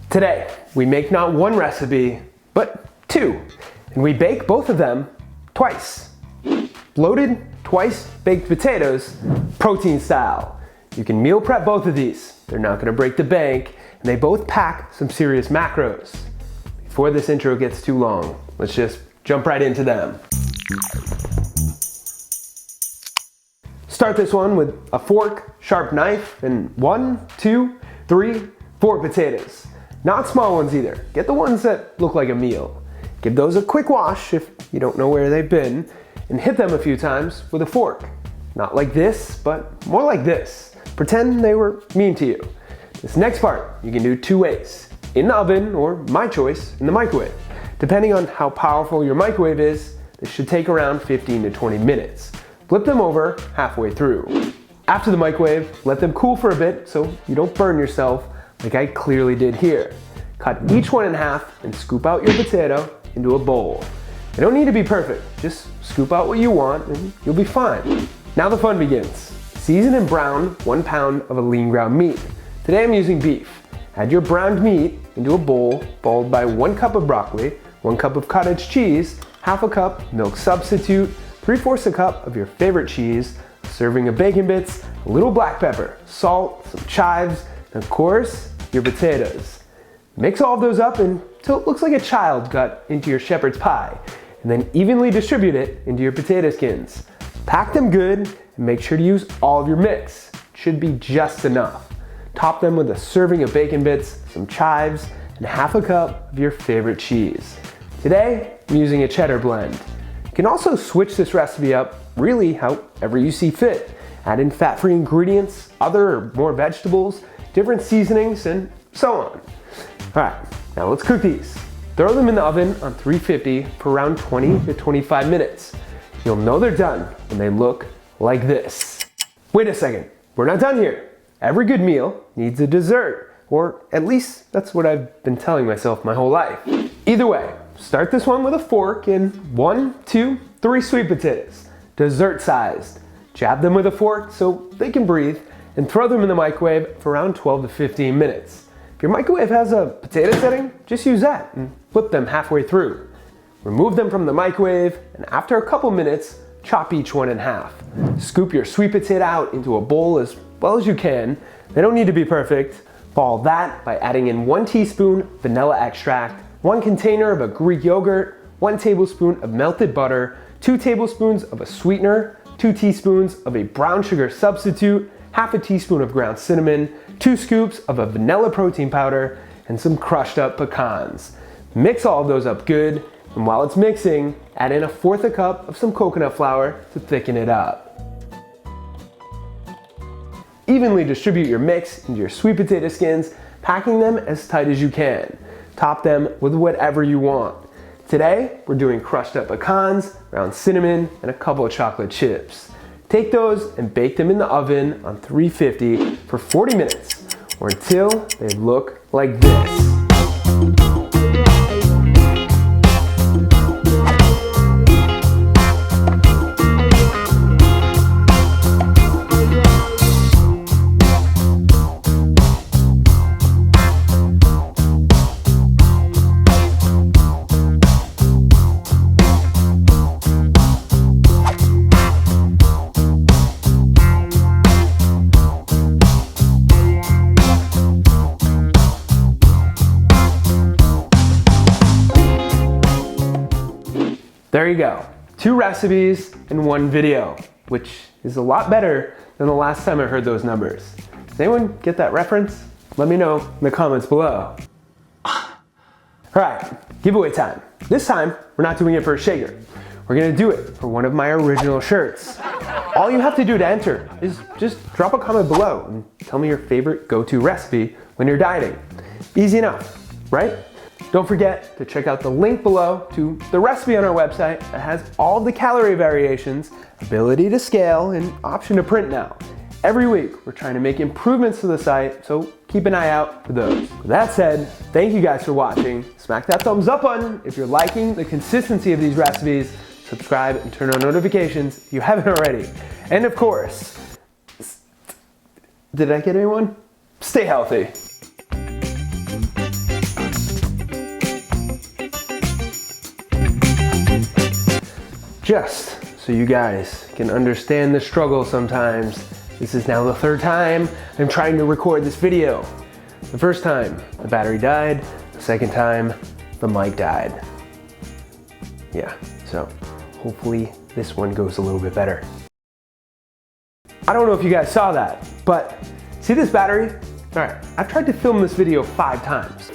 Today, we make not one recipe, but two, and we bake both of them twice. Bloated, twice baked potatoes, protein style. You can meal prep both of these. They're not gonna break the bank, and they both pack some serious macros. Before this intro gets too long, let's just jump right into them. Start this one with a fork, sharp knife, and 1, 2, 3, 4 potatoes. Not small ones either. Get the ones that look like a meal. Give those a quick wash if you don't know where they've been, and hit them a few times with a fork. Not like this, but more like this. Pretend they were mean to you. This next part, you can do two ways. In the oven, or my choice, in the microwave. Depending on how powerful your microwave is, this should take around 15 to 20 minutes. Flip them over halfway through. After the microwave, let them cool for a bit so you don't burn yourself like I clearly did here. Cut each one in half and scoop out your potato into a bowl. They don't need to be perfect, just scoop out what you want and you'll be fine. Now the fun begins. Season and brown 1 pound of a lean ground meat. Today I'm using beef. Add your browned meat into a bowl followed by 1 cup of broccoli, 1 cup of cottage cheese, half a cup milk substitute, 3/4 a cup of your favorite cheese, a serving of bacon bits, a little black pepper, salt, some chives, and of course, your potatoes. Mix all of those up until it looks like a child got into your shepherd's pie, and then evenly distribute it into your potato skins. Pack them good and make sure to use all of your mix. It should be just enough. Top them with a serving of bacon bits, some chives, and half a cup of your favorite cheese. Today, I'm using a cheddar blend. You can also switch this recipe up really however you see fit. Add in fat-free ingredients, other or more vegetables, different seasonings, and so on. All right, now let's cook these. Throw them in the oven on 350 for around 20 to 25 minutes. You'll know they're done when they look like this. Wait a second, we're not done here. Every good meal needs a dessert, or at least that's what I've been telling myself my whole life. Either way, start this one with a fork in 1, 2, 3 sweet potatoes, dessert sized. Jab them with a fork so they can breathe, and throw them in the microwave for around 12 to 15 minutes. If your microwave has a potato setting, just use that and flip them halfway through. Remove them from the microwave, and after a couple minutes, chop each one in half. Scoop your sweet potato out into a bowl as well as you can. They don't need to be perfect. Follow that by adding in 1 teaspoon vanilla extract, 1 container of a Greek yogurt, 1 tablespoon of melted butter, 2 tablespoons of a sweetener, 2 teaspoons of a brown sugar substitute, half a teaspoon of ground cinnamon, 2 scoops of a vanilla protein powder, and some crushed up pecans. Mix all of those up good, and while it's mixing, add in 1/4 cup of some coconut flour to thicken it up. Evenly distribute your mix into your sweet potato skins, packing them as tight as you can. Top them with whatever you want. Today, we're doing crushed up pecans, ground cinnamon, and a couple of chocolate chips. Take those and bake them in the oven on 350 for 40 minutes, or until they look like this. There you go, 2 recipes in 1 video, which is a lot better than the last time I heard those numbers. Does anyone get that reference? Let me know in the comments below. All right, giveaway time. This time, we're not doing it for a shaker. We're gonna do it for one of my original shirts. All you have to do to enter is just drop a comment below and tell me your favorite go-to recipe when you're dieting. Easy enough, right? Don't forget to check out the link below to the recipe on our website that has all the calorie variations, ability to scale, and option to print now. Every week, we're trying to make improvements to the site, so keep an eye out for those. With that said, thank you guys for watching. Smack that thumbs up button if you're liking the consistency of these recipes. Subscribe and turn on notifications if you haven't already. And of course, did I get anyone? Stay healthy. Just so you guys can understand the struggle sometimes, this is now the third time I'm trying to record this video. The first time, the battery died. The second time, the mic died. Yeah, so hopefully this one goes a little bit better. I don't know if you guys saw that, but see this battery? All right, I've tried to film this video 5 times.